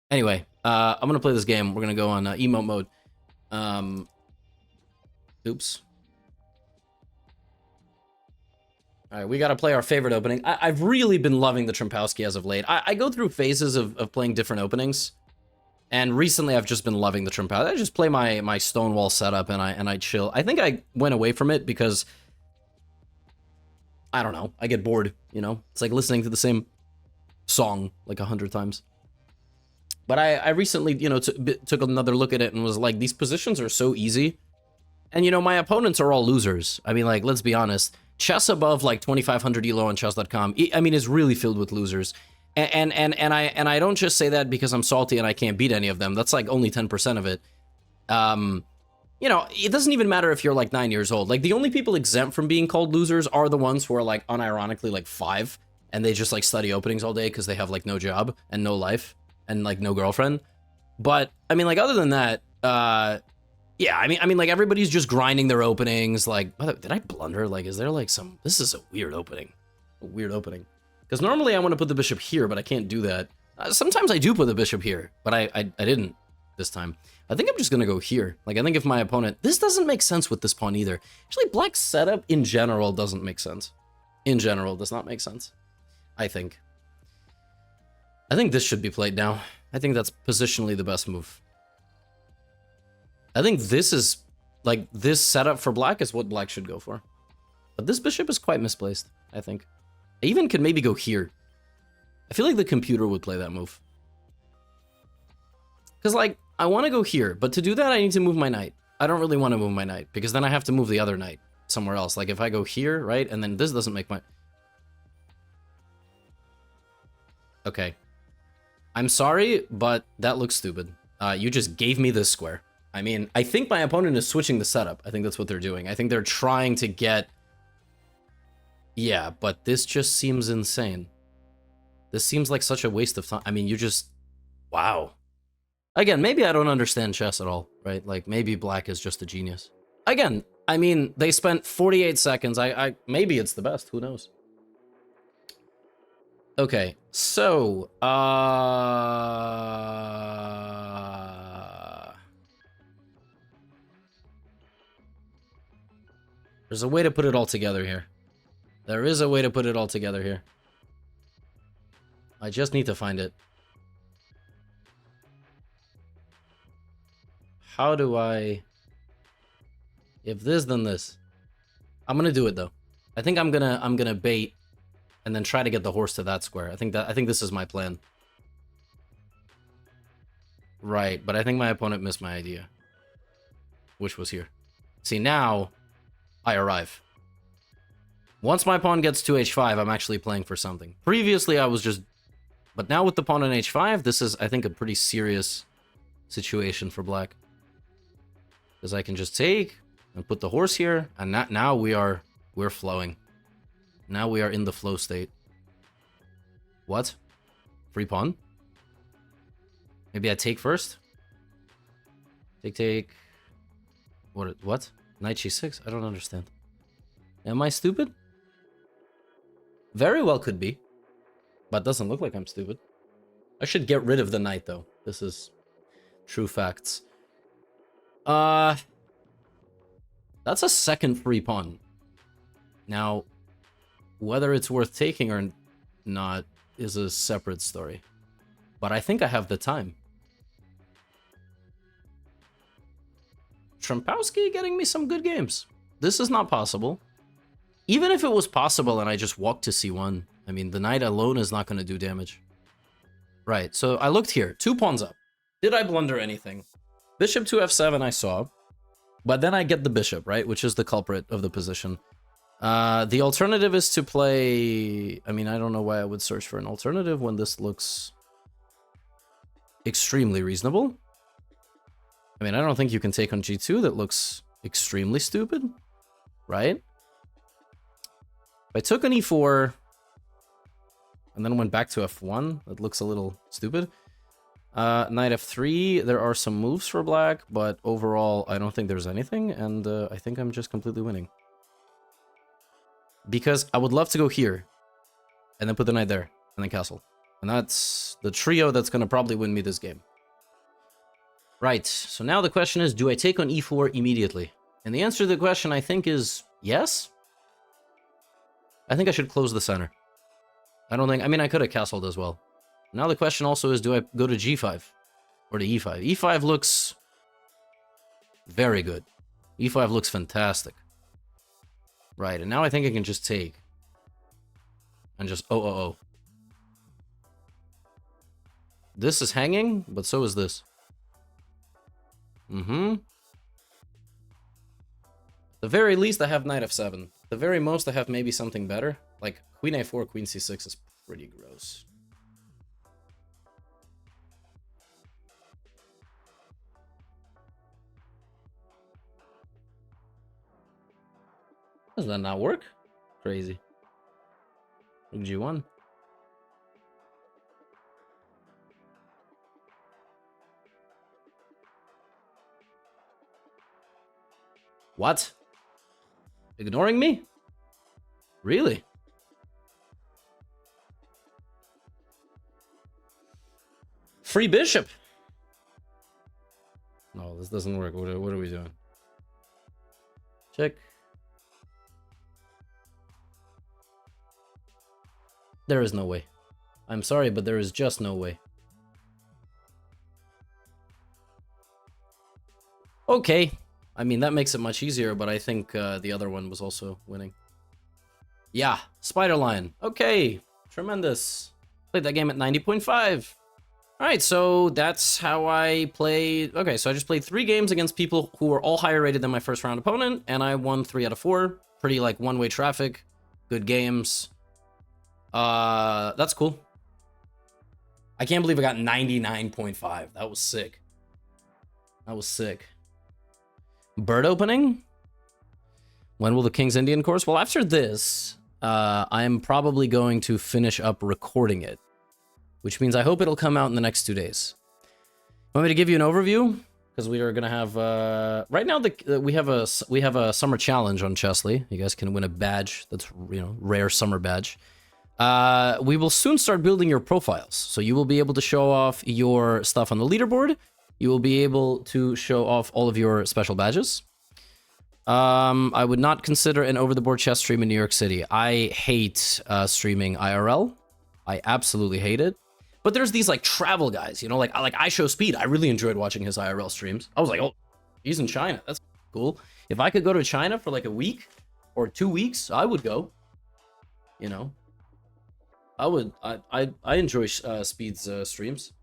Anyway, I'm gonna play this game. We're gonna go on emote mode. Um, oops. All right, we got to play our favorite opening. I've really been loving the Trumpowski as of late. I go through phases of playing different openings, and recently I've just been loving the Trumpowski. I just play my Stonewall setup and I chill. I think I went away from it because I don't know. I get bored. You know, it's like listening to the same song like 100 times. But I recently, you know, took another look at it and was like, these positions are so easy. And, you know, my opponents are all losers. I mean, like, let's be honest. Chess above, like, 2,500 elo on chess.com, I mean, is really filled with losers. And I don't just say that because I'm salty and I can't beat any of them. That's, like, only 10% of it. You know, it doesn't even matter if you're, like, 9 years old. Like, the only people exempt from being called losers are the ones who are, like, unironically, like, 5. And they just, like, study openings all day because they have, like, no job and no life. And, like, no girlfriend. But, I mean, like, other than that, yeah, I mean, like, everybody's just grinding their openings. Like, did I blunder? Like, is there, like, some... This is a weird opening. A weird opening. Because normally I want to put the bishop here, but I can't do that. Sometimes I do put the bishop here, but I didn't this time. I think I'm just going to go here. Like, I think if my opponent... This doesn't make sense with this pawn either. Actually, black's setup in general doesn't make sense. In general, does not make sense. I think this should be played now. I think that's positionally the best move. I think this is, like, this setup for black is what black should go for. But this bishop is quite misplaced, I think. I even could maybe go here. I feel like the computer would play that move. Because, like, I want to go here, but to do that, I need to move my knight. I don't really want to move my knight, because then I have to move the other knight somewhere else. Like, if I go here, right, and then this doesn't make my... Okay. I'm sorry, but that looks stupid. You just gave me this square. I mean, I think my opponent is switching the setup. I think that's what they're doing. I think they're trying to get... Yeah, but this just seems insane. This seems like such a waste of time. I mean, you just... Wow. Again, maybe I don't understand chess at all, right? Like, maybe black is just a genius. Again, I mean, they spent 48 seconds. Maybe it's the best. Who knows? Okay, so, there's a way to put it all together here. There is a way to put it all together here. I just need to find it. How do I... If this, then this. I'm gonna do it, though. I think I'm gonna bait and then try to get the horse to that square. I think this is my plan. Right, but I think my opponent missed my idea. Which was here. See, now I arrive. Once my pawn gets to h5, I'm actually playing for something. Previously, I was just... But now with the pawn on h5, this is, I think, a pretty serious situation for black. Because I can just take and put the horse here, and now we're flowing. Now we are in the flow state. What? Free pawn? Maybe I take first? Take. What? Knight g6? I don't understand. Am I stupid? Very well could be. But doesn't look like I'm stupid. I should get rid of the knight, though. This is true facts. That's a second free pawn. Now... Whether it's worth taking or not is a separate story. But I think I have the time. Trumpowski getting me some good games. This is not possible. Even if it was possible and I just walked to c1, I mean, the knight alone is not going to do damage. Right, so I looked here. 2 pawns up. Did I blunder anything? Bishop to f7 I saw. But then I get the bishop, right? Which is the culprit of the position. The alternative is to play... I mean, I don't know why I would search for an alternative when this looks extremely reasonable. I mean, I don't think you can take on g2. That looks extremely stupid, right? If I took an e4 and then went back to f1, that looks a little stupid. Knight f3, there are some moves for black, but overall, I don't think there's anything, and I think I'm just completely winning. Because I would love to go here, and then put the knight there, and then castle. And that's the trio that's going to probably win me this game. Right, so now the question is, do I take on e4 immediately? And the answer to the question, I think, is yes. I think I should close the center. I mean, I could have castled as well. Now the question also is, do I go to g5 or to e5? e5 looks very good. e5 looks fantastic. Right, and now I think I can just take. And just, oh. This is hanging, but so is this. The very least, I have knight f7. The very most, I have maybe something better. Like, queen a4, queen c6 is pretty gross. Does that not work? Crazy. G1. What? Ignoring me? Really? Free bishop. No, this doesn't work. What are we doing? Check. There is no way. I'm sorry, but there is just no way. Okay. I mean, that makes it much easier, but I think the other one was also winning. Yeah, Spider Lion. Okay, tremendous. Played that game at 90.5. All right, so that's how I played. Okay, so I just played 3 games against people who were all higher rated than my first round opponent, and I won 3 out of 4. Pretty, like, one-way traffic. Good games. That's cool. I can't believe I got 99.5. That was sick. That was sick. Bird opening? When will the King's Indian course? Well, after this, I'm probably going to finish up recording it, which means I hope it'll come out in the next 2 days. Want me to give you an overview? Because we are gonna have right now we have a summer challenge on Chesley. You guys can win a badge. That's, you know, rare summer badge. We will soon start building your profiles, so you will be able to show off your stuff on the leaderboard. You will be able to show off all of your special badges. I would not consider an over-the-board chess stream in New York City. I hate streaming IRL. I absolutely hate it. But there's these, like, travel guys, you know, like I Show Speed. I really enjoyed watching his IRL streams. I was like, oh, he's in China. That's cool. If I could go to China for, like, a week or 2 weeks, I would go. You know, I enjoy Speed's streams.